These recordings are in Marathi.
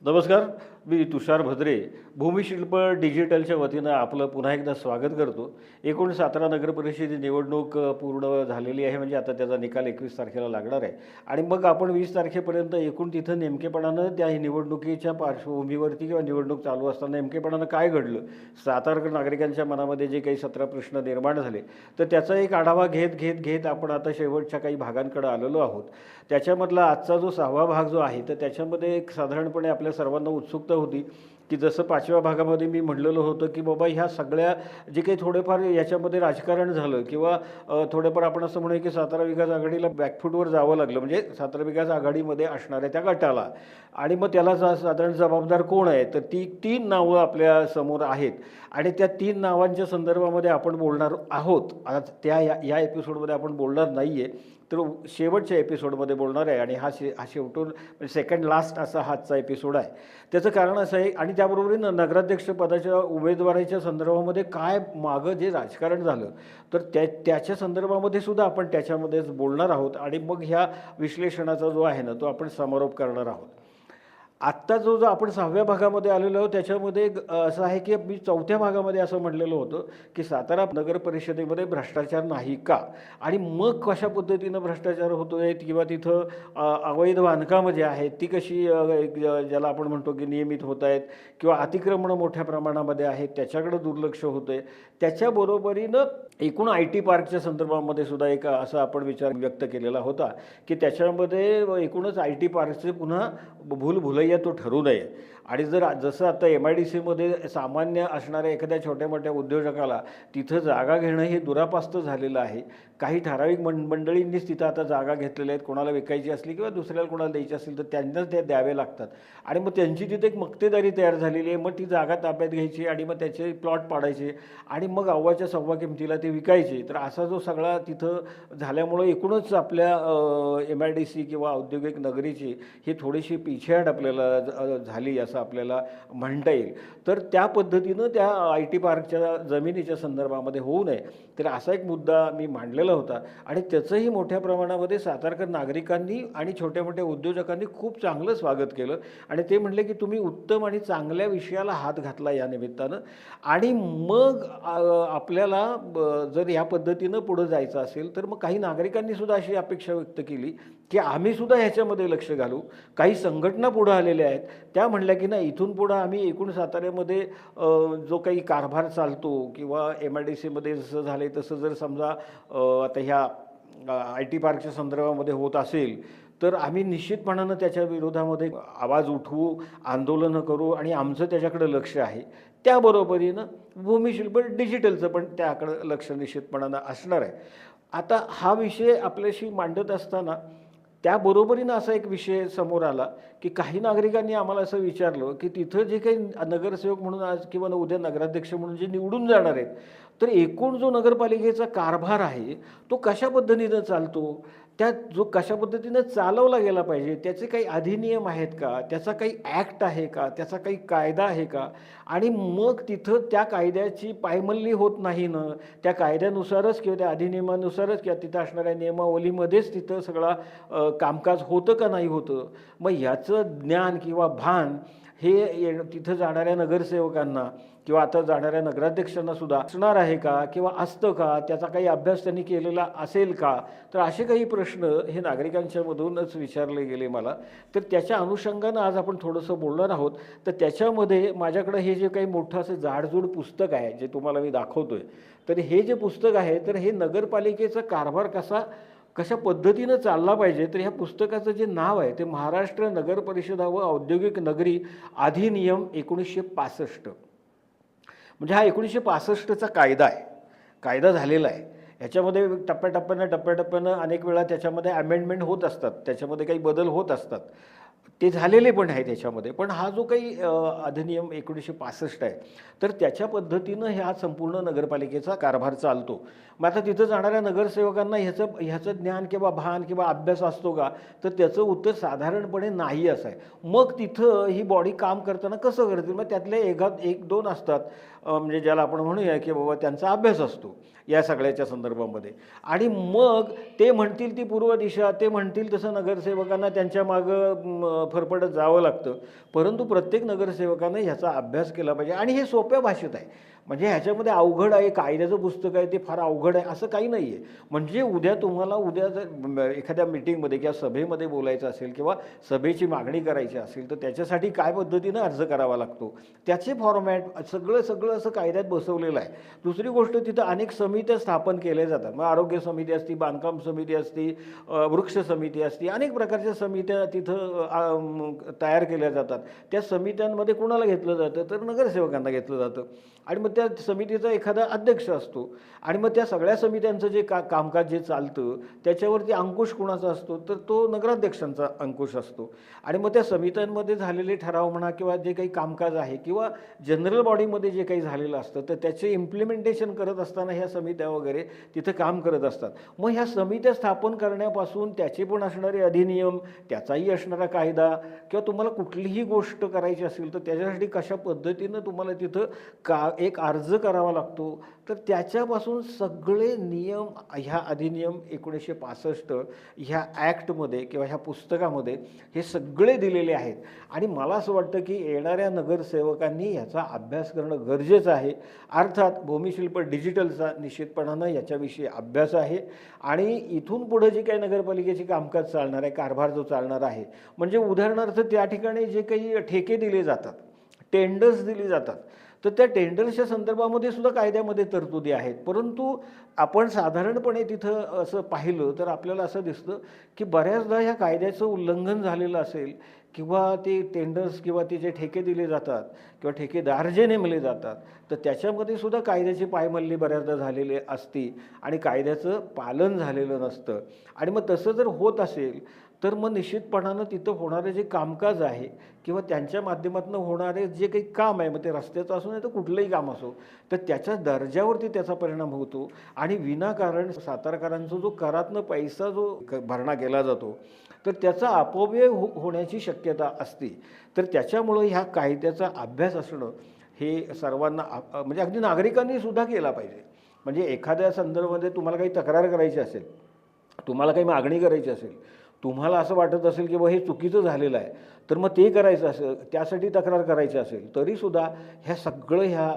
नमस्कार. मी तुषार भद्रे भूमिशिल्प डिजिटलच्या वतीनं आपलं पुन्हा एकदा स्वागत करतो. एकूण सातारा नगर परिषदेची निवडणूक पूर्ण झालेली आहे, म्हणजे आता त्याचा निकाल 21 तारखेला लागणार आहे आणि मग आपण 20 तारखेपर्यंत एकूण तिथं नेमकेपणानं त्या निवडणुकीच्या पार्श्वभूमीवरती किंवा निवडणूक चालू असताना नेमकेपणानं काय घडलं, सातारकर नागरिकांच्या मनामध्ये जे काही 17 प्रश्न निर्माण झाले, तर त्याचा एक आढावा घेत आपण आता शेवटच्या काही भागांकडे आलेलो आहोत. त्याच्यामधला आजचा जो 6वा भाग जो आहे, तर त्याच्यामध्ये एक साधारणपणे आपल्या सर्वांना उत्सुकता होती की जसं 5व्या भागामध्ये मी म्हटलेलं होतं की बाबा ह्या सगळ्या जे काही थोडेफार याच्यामध्ये राजकारण झालं किंवा थोडेफार आपण असं म्हणूया की सातारा विकास आघाडीला बॅकफूटवर जावं लागलं, म्हणजे सातारा विकास आघाडीमध्ये असणाऱ्या त्या गटाला, आणि मग त्याला साधारण जबाबदार कोण आहे, तर ती 3 नावं आपल्या समोर आहेत आणि त्या 3 नावांच्या संदर्भामध्ये आपण बोलणार आहोत. आज या एपिसोडमध्ये आपण बोलणार नाही आहे, तर शेवटच्या एपिसोडमध्ये बोलणार आहे आणि हा शेवटून सेकंड लास्ट असा हाचा एपिसोड आहे. त्याचं कारण असं आहे आणि त्याबरोबरीनं नगराध्यक्ष पदाच्या उमेदवाराच्या संदर्भामध्ये काय मागं जे राजकारण झालं, तर त्याच्या संदर्भामध्ये सुद्धा आपण त्याच्यामध्येच बोलणार आहोत आणि मग ह्या विश्लेषणाचा जो आहे ना, तो आपण समारोप करणार आहोत. आत्ता जो आपण 6व्या भागामध्ये आलेलो आहोत त्याच्यामध्ये असं आहे की मी 4थ्या भागामध्ये असं म्हटलेलं होतं की सातारा नगर परिषदेमध्ये भ्रष्टाचार नाही का, आणि मग कशा पद्धतीनं भ्रष्टाचार होतो आहे किंवा तिथं अवैध बांधकामं जी आहेत ती कशी ज्याला आपण म्हणतो की नियमित होत आहेत किंवा अतिक्रमणं मोठ्या प्रमाणामध्ये आहेत त्याच्याकडं दुर्लक्ष होतं आहे. त्याच्याबरोबरीनं एकूण IT पार्कच्या संदर्भामध्ये सुद्धा एक असा आपण विचार व्यक्त केलेला होता की त्याच्यामध्ये एकूणच IT पार्कचे पुन्हा भूलभुलैया तो ठरू नये. आणि जसं आता MIDCमध्ये सामान्य असणाऱ्या एखाद्या छोट्या मोठ्या उद्योजकाला तिथं जागा घेणं हे दुरापास्त झालेलं आहे. काही ठराविक मंडळींनीच तिथं आता जागा घेतलेल्या आहेत. कोणाला विकायची असली किंवा दुसऱ्याला कोणाला द्यायची असेल तर त्यांनाच ते द्यावे लागतात आणि मग त्यांची तिथे एक मक्तेदारी तयार झालेली आहे. मग ती जागा ताब्यात घ्यायची आणि मग त्याचे प्लॉट पाडायचे आणि मग अव्वाच्या सव्वा किमतीला ते विकायचे. तर असा जो सगळा तिथं झाल्यामुळं एकूणच आपल्या MIDC किंवा औद्योगिक नगरीची ही थोडीशी पिछेहाट आपल्याला झाली असं आपल्याला म्हणता येईल. तर त्या पद्धतीनं त्या IT पार्कच्या जमिनीच्या संदर्भामध्ये होऊ नये, तर असा एक मुद्दा मी मांडलेला होता आणि त्याचंही मोठ्या प्रमाणामध्ये सातारकर नागरिकांनी आणि छोट्या मोठ्या उद्योजकांनी खूप चांगलं स्वागत केलं आणि ते म्हणले की तुम्ही उत्तम आणि चांगल्या विषयाला हात घातला या निमित्तानं. आणि मग आपल्याला जर या पद्धतीनं पुढं जायचं असेल तर मग काही नागरिकांनी सुद्धा अशी अपेक्षा व्यक्त केली की आम्ही सुद्धा ह्याच्यामध्ये लक्ष घालू. काही संघटना पुढं आलेल्या आहेत, त्या म्हणल्या की नाही इथून पुढं आम्ही एकूण साताऱ्यामध्ये जो काही कारभार चालतो किंवा MIDCमध्ये जसं झालं आहे तसं जर समजा आता ह्या IT पार्कच्या संदर्भामध्ये होत असेल तर आम्ही निश्चितपणानं त्याच्या विरोधामध्ये आवाज उठवू, आंदोलनं करू आणि आमचं त्याच्याकडं लक्ष आहे. त्याबरोबरीनं भूमिशिल्प डिजिटलचं पण त्याकडं लक्ष निश्चितपणानं असणार आहे. आता हा विषय आपल्याशी मांडत असताना त्याबरोबरीनं असा एक विषय समोर आला की काही नागरिकांनी आम्हाला असं विचारलं की तिथं जे काही नगरसेवक म्हणून आज किंवा उद्या नगराध्यक्ष म्हणून जे निवडून जाणार आहेत, तर एकूण जो नगरपालिकेचा कारभार आहे तो कशा पद्धतीनं चालतो, त्यात जो कशा पद्धतीनं चालवला गेला पाहिजे, त्याचे काही अधिनियम आहेत का, त्याचा काही ॲक्ट आहे का, त्याचा काही कायदा आहे का, आणि मग तिथं त्या कायद्याची पायमल्ली होत नाही ना, त्या कायद्यानुसारच किंवा त्या अधिनियमानुसारच किंवा तिथं असणाऱ्या नियमावलीमध्येच तिथं सगळा कामकाज होतं का नाही होतं. मग ह्याचं ज्ञान किंवा भान हे तिथं जाणाऱ्या नगरसेवकांना किंवा आता जाणाऱ्या नगराध्यक्षांना सुद्धा असणार आहे का किंवा असतं का, त्याचा काही अभ्यास त्यांनी केलेला असेल का, तर असे काही प्रश्न हे नागरिकांच्यामधूनच विचारले गेले मला. तर त्याच्या अनुषंगानं आज आपण थोडंसं बोलणार आहोत. तर त्याच्यामध्ये माझ्याकडं हे जे काही मोठं असं जाडजूड पुस्तक आहे जे तुम्हाला मी दाखवतो आहे, तर हे जे पुस्तक आहे तर हे नगरपालिकेचा कारभार कशा पद्धतीनं चालला पाहिजे, तर ह्या पुस्तकाचं जे नाव आहे ते महाराष्ट्र नगर परिषदा व औद्योगिक नगरी अधिनियम 1965. म्हणजे हा 1965चा कायदा आहे, कायदा झालेला आहे. ह्याच्यामध्ये टप्प्याटप्प्यानं अनेक वेळा त्याच्यामध्ये अमेंडमेंट होत असतात, त्याच्यामध्ये काही बदल होत असतात, ते झालेले पण आहे त्याच्यामध्ये. पण हा जो काही अधिनियम 1965 आहे तर त्याच्या पद्धतीनं ह्या संपूर्ण नगरपालिकेचा कारभार चालतो. मग आता तिथं जाणाऱ्या नगरसेवकांना ह्याचं ज्ञान किंवा भान किंवा अभ्यास असतो का, तर त्याचं उत्तर साधारणपणे नाही असं आहे. मग तिथं ही बॉडी काम करताना कसं करतील, मग त्यातले एक दोन असतात म्हणजे ज्याला आपण म्हणूया की बाबा त्यांचा अभ्यास असतो या सगळ्याच्या संदर्भामध्ये, आणि मग ते म्हणतील ती पूर्व दिशा, ते म्हणतील तसं नगरसेवकांना त्यांच्या मागं फरफटत जावं लागतं. परंतु प्रत्येक नगरसेवकानं ह्याचा अभ्यास केला पाहिजे आणि हे सोप्या भाषेत आहे. म्हणजे ह्याच्यामध्ये अवघड आहे, कायद्याचं पुस्तक आहे ते फार अवघड आहे असं काही नाही आहे. म्हणजे तुम्हाला उद्या जर एखाद्या मीटिंगमध्ये किंवा सभेमध्ये बोलायचं असेल किंवा सभेची मागणी करायची असेल तर त्याच्यासाठी काय पद्धतीनं अर्ज करावा लागतो, त्याचे फॉर्मॅट सगळं सगळं असं कायद्यात बसवलेलं आहे. दुसरी गोष्ट, तिथं अनेक समित्या स्थापन केल्या जातात. मग आरोग्य समिती असती, बांधकाम समिती असती, वृक्ष समिती असती, अनेक प्रकारच्या समित्या तिथं तयार केल्या जातात. त्या समित्यांमध्ये कोणाला घेतलं जातं तर नगरसेवकांना घेतलं जातं आणि मग त्या समितीचा एखादा अध्यक्ष असतो आणि मग त्या सगळ्या समित्यांचं जे कामकाज जे चालतं त्याच्यावरती अंकुश कोणाचा असतो तर तो नगराध्यक्षांचा अंकुश असतो. आणि मग त्या समित्यांमध्ये झालेले ठराव म्हणा किंवा जे काही कामकाज आहे किंवा जनरल बॉडीमध्ये जे काही झालेलं असतं तर त्याचे इम्प्लिमेंटेशन करत असताना ह्या समित्या वगैरे तिथं काम करत असतात. मग ह्या समित्या स्थापन करण्यापासून त्याचे पण असणारे अधिनियम, त्याचाही असणारा कायदा किंवा तुम्हाला कुठलीही गोष्ट करायची असेल तर त्याच्यासाठी कशा पद्धतीनं तुम्हाला तिथं एक अर्ज करावा लागतो तर त्याच्यापासून सगळे नियम ह्या अधिनियम 1965 ह्या ॲक्टमध्ये किंवा ह्या पुस्तकामध्ये हे सगळे दिलेले आहेत. आणि मला असं वाटतं की येणाऱ्या नगरसेवकांनी ह्याचा अभ्यास करणं गरजेचं आहे. अर्थात भूमिशिल्प डिजिटलचा निश्चितपणानं याच्याविषयी अभ्यास आहे आणि इथून पुढं जी काही नगरपालिकेची कामकाज चालणार आहे, कारभार जो चालणार आहे, म्हणजे उदाहरणार्थ त्या ठिकाणी जे काही ठेके दिले जातात, टेंडर्स दिली जातात तर त्या टेंडर्सच्या संदर्भामध्ये सुद्धा कायद्यामध्ये तरतुदी आहेत. परंतु आपण साधारणपणे तिथं असं पाहिलं तर आपल्याला असं दिसतं की बऱ्याचदा ह्या कायद्याचं उल्लंघन झालेलं असेल किंवा ते टेंडर्स किंवा ते जे ठेके दिले जातात किंवा ठेकेदार जे नेमले जातात तर त्याच्यामध्ये सुद्धा कायद्याची पायमल्ली बऱ्याचदा झालेली असती आणि कायद्याचं पालन झालेलं नसतं. आणि मग तसं जर होत असेल तर मग निश्चितपणानं तिथं होणारे जे कामकाज आहे किंवा त्यांच्या माध्यमातून होणारे जे काही काम आहे, मग ते रस्त्याचं असो नाही तर कुठलंही काम असो, तर त्याच्या दर्जावरती त्याचा परिणाम होतो. आणि विनाकारण सातारकरांचा जो करातनं पैसा जो भरणा केला जातो तर त्याचा अपव्यय होण्याची शक्यता असते. तर त्याच्यामुळं ह्या कायद्याचा अभ्यास असणं हे सर्वांना म्हणजे अगदी नागरिकांनी सुद्धा केला पाहिजे. म्हणजे एखाद्या संदर्भामध्ये तुम्हाला काही तक्रार करायची असेल, तुम्हाला काही मागणी करायची असेल, तुम्हाला असं वाटत असेल की हे चुकीचं झालेलं आहे तर मग ते करायचं असेल, त्यासाठी तक्रार करायची असेल तरीसुद्धा ह्या सगळं ह्या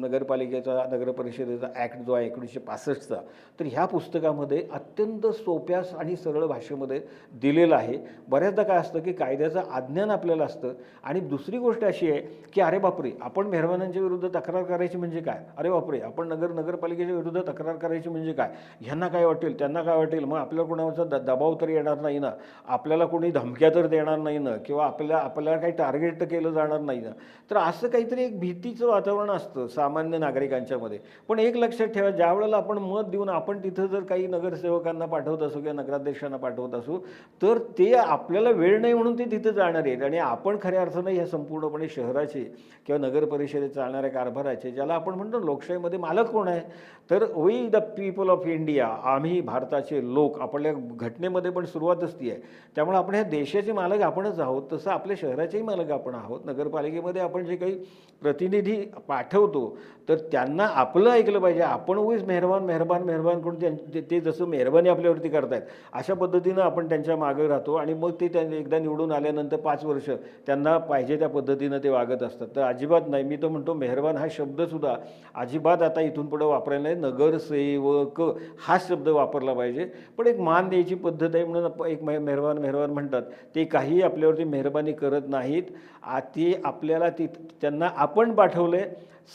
नगरपालिकेचा नगरपरिषदेचा ॲक्ट जो आहे 1965चा तर ह्या पुस्तकामध्ये अत्यंत सोप्या आणि सरळ भाषेमध्ये दिलेलं आहे. बऱ्याचदा काय असतं की कायद्याचं अज्ञान आपल्याला असतं. आणि दुसरी गोष्ट अशी आहे की अरे बापरे, आपण मेहरबानांच्या विरुद्ध तक्रार करायची म्हणजे काय, अरे बापरे आपण नगरपालिकेच्या विरुद्ध तक्रार करायची म्हणजे काय, ह्यांना काय वाटेल त्यांना काय वाटेल, मग आपल्याला कोणाचा दबाव तर येणार नाही ना, आपल्याला कोणी धमक्या तर देणार नाही ना, किंवा आपल्याला काही टार्गेट तर केलं जाणार नाही ना. तर असं काहीतरी एक भीतीचं वातावरण असतं सामान्य नागरिकांच्यामध्ये. पण एक लक्षात ठेवा, ज्या वेळेला आपण मत देऊन आपण तिथं जर काही नगरसेवकांना पाठवत असू किंवा नगराध्यक्षांना पाठवत असू तर ते आपल्याला वेळ नाही म्हणून ते तिथं जाणार आहेत आणि आपण खऱ्या अर्थानं ह्या संपूर्णपणे शहराचे किंवा नगर परिषदेत चालणाऱ्या कारभाराचे, ज्याला आपण म्हणतो लोकशाहीमध्ये मालक कोण आहे तर we the people of India, आम्ही भारताचे लोक. आपल्या घटनेमध्ये पण सुरुवातच ती आहे. त्यामुळे आपण ह्या देशाचे मालक आपणच आहोत, तसं आपल्या शहराचेही मालक आपण आहोत. नगरपालिकेमध्ये आपण जे काही प्रतिनिधी पाठवतो तर त्यांना आपलं ऐकलं पाहिजे. आपण उगीच मेहरबान मेहरबान मेहरबान करून ते जसं मेहरबानी आपल्यावरती करतायत अशा पद्धतीनं आपण त्यांच्या मागे राहतो आणि मग ते एकदा निवडून आल्यानंतर 5 वर्ष त्यांना पाहिजे त्या पद्धतीनं ते वागत असतात. तर अजिबात नाही. मी तर म्हणतो मेहरबान हा शब्दसुद्धा अजिबात आता इथून पुढे वापरायला नाही. नगरसेवक हा शब्द वापरला पाहिजे. पण एक मान द्यायची पद्धत आहे म्हणून एक मेहरबान मेहरबान म्हणतात. ते काही आपल्यावरती मेहरबानी करत नाहीत. ते आपल्याला त्यांना आपण पाठवले,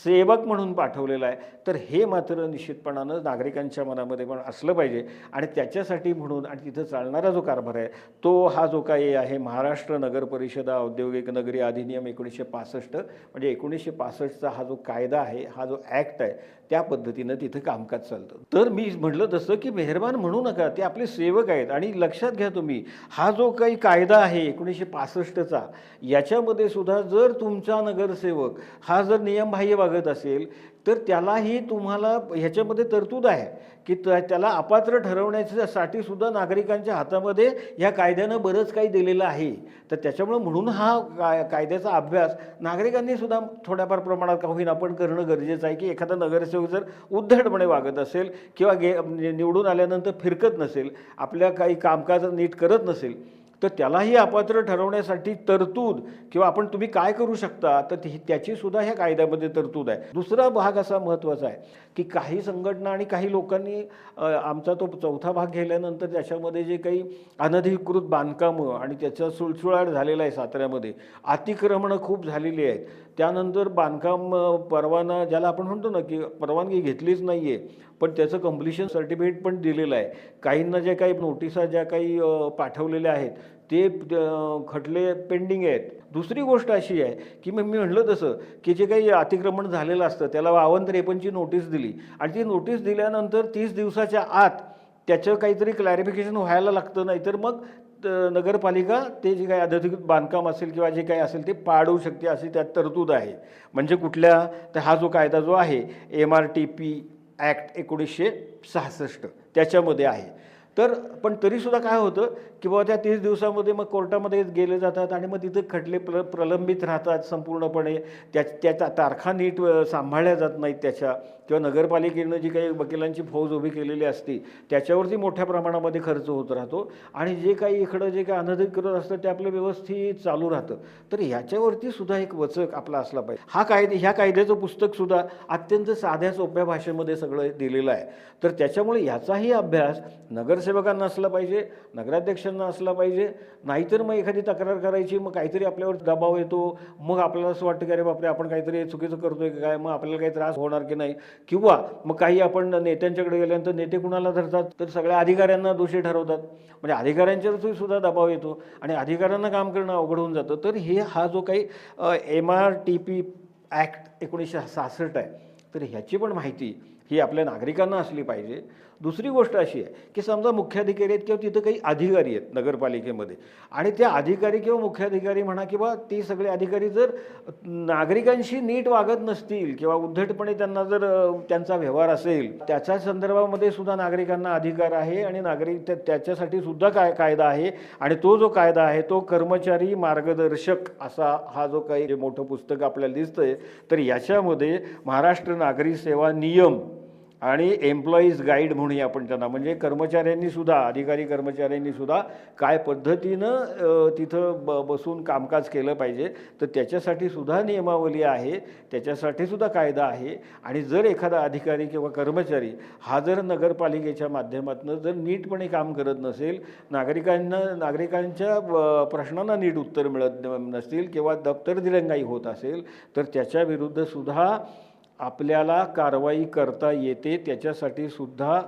सेवक म्हणून पाठवलेला आहे. तर हे मात्र निश्चितपणानं नागरिकांच्या मनामध्ये पण असलं पाहिजे. आणि त्याच्यासाठी म्हणून आणि तिथं चालणारा जो कारभार आहे तो हा जो काही आहे महाराष्ट्र नगर परिषदा औद्योगिक नगरी अधिनियम 1965, म्हणजे 1965चा हा जो कायदा आहे, हा जो ॲक्ट आहे, त्या पद्धतीनं तिथं कामकाज चालतं. तर मी म्हटलं तसं की मेहरबान म्हणू नका, ते आपले सेवक आहेत. आणि लक्षात घ्या तुम्ही, हा जो काही कायदा आहे 1965चा, याच्यामध्ये सुद्धा जर तुमचा नगरसेवक हा जर नियमबाह्य वागत असेल तर त्यालाही तुम्हाला ह्याच्यामध्ये तरतूद आहे की त्याला अपात्र ठरवण्यासाठी सुद्धा नागरिकांच्या हातामध्ये ह्या कायद्यानं बरंच काही दिलेलं आहे. तर त्याच्यामुळे म्हणून हा कायद्याचा अभ्यास नागरिकांनी सुद्धा थोड्याफार प्रमाणात का होईना आपण करणं गरजेचं आहे. की एखादा नगरसेवक जर उद्धटपणे वागत असेल किंवा निवडून आल्यानंतर फिरकत नसेल, आपल्या काही कामकाज नीट करत नसेल, तर त्यालाही अपात्र ठरवण्यासाठी तरतूद किंवा तुम्ही काय करू शकता तर त्याची सुद्धा ह्या कायद्यामध्ये तरतूद आहे. दुसरा भाग असा महत्त्वाचा आहे की काही संघटना आणि काही लोकांनी आमचा तो चौथा भाग घेतल्यानंतर त्याच्यामध्ये जे काही अनधिकृत बांधकामं आणि त्याचा सुळसुळाट झालेला आहे साताऱ्यामध्ये, अतिक्रमणं खूप झालेली आहेत, त्यानंतर बांधकाम परवाना ज्याला आपण म्हणतो ना की परवानगी घेतलीच नाही आहे पण त्याचं कंप्लिशन सर्टिफिकेट पण दिलेलं आहे, काहींना ज्या काही नोटिसा ज्या काही पाठवलेल्या आहेत ते खटले पेंडिंग आहेत. दुसरी गोष्ट अशी आहे की मग मी म्हटलं तसं की जे काही अतिक्रमण झालेलं असतं त्याला 52-53ची नोटीस दिली आणि ती नोटीस दिल्यानंतर 30 दिवसाच्या आत त्याचं काहीतरी क्लॅरिफिकेशन व्हायला लागतं, नाहीतर मग नगरपालिका ते जे काही अनधिकृत बांधकाम असेल किंवा जे काही असेल ते पाडू शकते अशी त्यात तरतूद आहे. म्हणजे कुठल्या तर हा जो कायदा जो आहे MRTP ॲक्ट 1966 त्याच्यामध्ये आहे. तर पण तरीसुद्धा काय होतं की बाबा त्या 30 दिवसामध्ये मग कोर्टामध्ये गेले जातात आणि मग तिथं खटले प्रलंबित राहतात संपूर्णपणे, त्या तारखा नीट सांभाळल्या जात नाहीत त्याच्या, किंवा नगरपालिकेनं जी काही वकिलांची फौज उभी केलेली असते त्याच्यावरती मोठ्या प्रमाणामध्ये खर्च होत राहतो आणि जे काही इकडं जे काही अनधिकृत असतं ते आपलं व्यवस्थित चालू राहतं. तर ह्याच्यावरती सुद्धा एक वचक आपला असला पाहिजे. ह्या कायद्याचं पुस्तकसुद्धा अत्यंत साध्या सोप्या भाषेमध्ये सगळं दिलेलं आहे. तर त्याच्यामुळे याचाही अभ्यास नगरसेवकांना असला पाहिजे, नगराध्यक्षांना असला पाहिजे. नाहीतर मग एखादी तक्रार करायची, मग काहीतरी आपल्यावर दबाव येतो, मग आपल्याला असं वाटतं की अरे बापरे आपण काहीतरी चुकीचं करतोय की काय, मग आपल्याला काही त्रास होणार की नाही, किंवा मग काही आपण नेत्यांच्याकडे गेल्यानंतर नेते कुणाला धरतात तर सगळ्या अधिकाऱ्यांना दोषी ठरवतात. म्हणजे अधिकाऱ्यांच्यावरती सुद्धा दबाव येतो आणि अधिकाऱ्यांना काम करणं अवघड होऊन जातं. तर हा जो काही MRTP ॲक्ट 1966 आहे तर ह्याची पण माहिती ही आपल्या नागरिकांना असली पाहिजे. दुसरी गोष्ट अशी आहे की समजा मुख्याधिकारी आहेत किंवा तिथं काही अधिकारी आहेत नगरपालिकेमध्ये आणि त्या अधिकारी किंवा मुख्याधिकारी म्हणा किंवा ते सगळे अधिकारी जर नागरिकांशी नीट वागत नसतील किंवा उद्धटपणे त्यांना जर त्यांचा व्यवहार असेल, त्याच्या संदर्भामध्ये सुद्धा नागरिकांना अधिकार आहे आणि नागरिक त्याच्यासाठी सुद्धा कायदा आहे. आणि तो जो कायदा आहे तो कर्मचारी मार्गदर्शक असा हा जो काही जे मोठं पुस्तक आपल्याला दिसतंय तर याच्यामध्ये महाराष्ट्र नागरी सेवा नियम आणि एम्प्लॉईज गाईड म्हणूया आपण त्यांना, म्हणजे कर्मचाऱ्यांनी सुद्धा, अधिकारी कर्मचाऱ्यांनी सुद्धा काय पद्धतीनं तिथं बसून कामकाज केलं पाहिजे तर त्याच्यासाठी सुद्धा नियमावली आहे, त्याच्यासाठी सुद्धा कायदा आहे. आणि जर एखादा अधिकारी किंवा कर्मचारी हा जर नगरपालिकेच्या माध्यमातून जर नीटपणे काम करत नसेल, नागरिकांच्या प्रश्नांना नीट उत्तर मिळत नसतील किंवा दप्तर दिरंगाई होत असेल तर त्याच्याविरुद्ध सुद्धा आपल्याला कारवाई करता येते. त्याच्यासाठी सुद्धा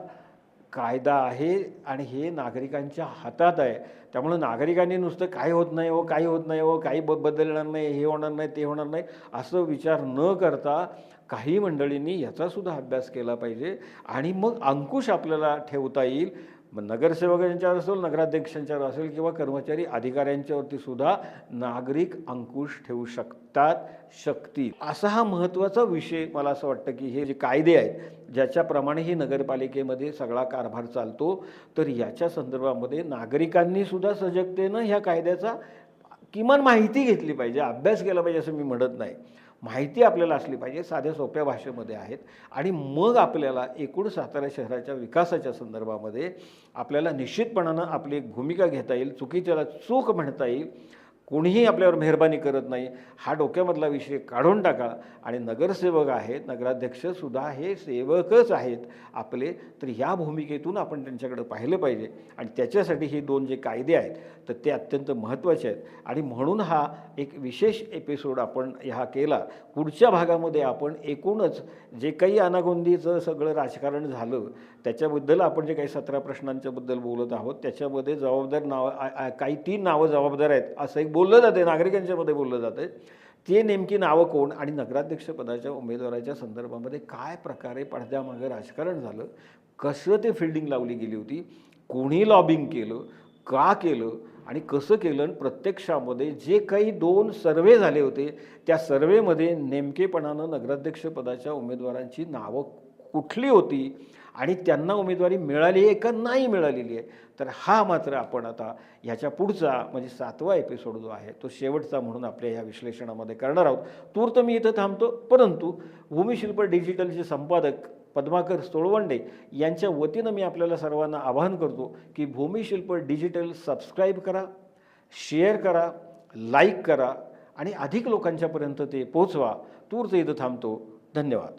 कायदा आहे आणि हे नागरिकांच्या हातात आहे. त्यामुळे नागरिकांनी नुसतं काय होत नाही हो, काही होत नाही हो, काही बदलणार नाही, हे होणार नाही, ते होणार नाही असं विचार न करता काही मंडळींनी याचासुद्धा अभ्यास केला पाहिजे आणि मग अंकुश आपल्याला ठेवता येईल. नगरसेवकांच्यावर असेल, नगराध्यक्षांच्यावर असेल किंवा कर्मचारी अधिकाऱ्यांच्यावरती सुद्धा नागरिक अंकुश ठेवू शकतील. असा हा महत्त्वाचा विषय मला असं वाटतं की हे जे कायदे आहेत ज्याच्याप्रमाणे ही नगरपालिकेमध्ये सगळा कारभार चालतो तर याच्या संदर्भामध्ये नागरिकांनी सुद्धा सजगतेनं ह्या कायद्याचा किमान माहिती घेतली पाहिजे, अभ्यास केला पाहिजे असं मी म्हणत नाही. माहिती आपल्याला असली पाहिजे, साध्या सोप्या भाषेमध्ये आहेत. आणि मग आपल्याला एकूण सातारा शहराच्या विकासाच्या संदर्भामध्ये आपल्याला निश्चितपणानं आपली एक भूमिका घेता येईल, चुकीच्याला चूक म्हणता येईल. कोणीही आपल्यावर मेहरबानी करत नाही, हा डोक्यामधला विषय काढून टाका. आणि नगरसेवक आहेत, नगराध्यक्षसुद्धा हे सेवकच आहेत आपले, तर या भूमिकेतून आपण त्यांच्याकडे पाहिलं पाहिजे. आणि त्याच्यासाठी हे दोन जे कायदे आहेत तर ते अत्यंत महत्त्वाचे आहेत आणि म्हणून हा एक विशेष एपिसोड आपण ह्या केला. पुढच्या भागामध्ये आपण एकूणच जे काही अनागोंदीचं सगळं राजकारण झालं त्याच्याबद्दल आपण जे काही 17 प्रश्नांच्याबद्दल बोलत आहोत त्याच्यामध्ये जबाबदार काही 3 नावं जबाबदार आहेत असं एक बोललं जाते, नागरिकांच्यामध्ये बोललं जातं. ते नेमकी नावं कोण आणि नगराध्यक्षपदाच्या उमेदवाराच्या संदर्भामध्ये काय प्रकारे पडद्यामागे राजकारण झालं, कसं ते फिल्डिंग लावली गेली होती, कोणी लॉबिंग केलं, का केलं आणि कसं केलं, आणि प्रत्यक्षामध्ये जे काही 2 सर्वे झाले होते त्या सर्वेमध्ये नेमकेपणानं नगराध्यक्षपदाच्या उमेदवारांची नावं कुठली होती आणि त्यांना उमेदवारी मिळाली आहे का नाही मिळालेली आहे. तर हा मात्र आपण आता ह्याच्या पुढचा म्हणजे 7वा एपिसोड जो आहे तो शेवटचा म्हणून आपल्या ह्या विश्लेषणामध्ये करणार आहोत. तूर्त मी इथं थांबतो, परंतु भूमिशिल्प डिजिटलचे संपादक पद्माकर सोळवंडे यांच्या वतीनं मी आपल्याला सर्वांना आवाहन करतो की भूमिशिल्प डिजिटल सबस्क्राईब करा, शेअर करा, लाईक करा आणि अधिक लोकांच्यापर्यंत ते पोहोचवा. तूर्त इथं थांबतो. धन्यवाद.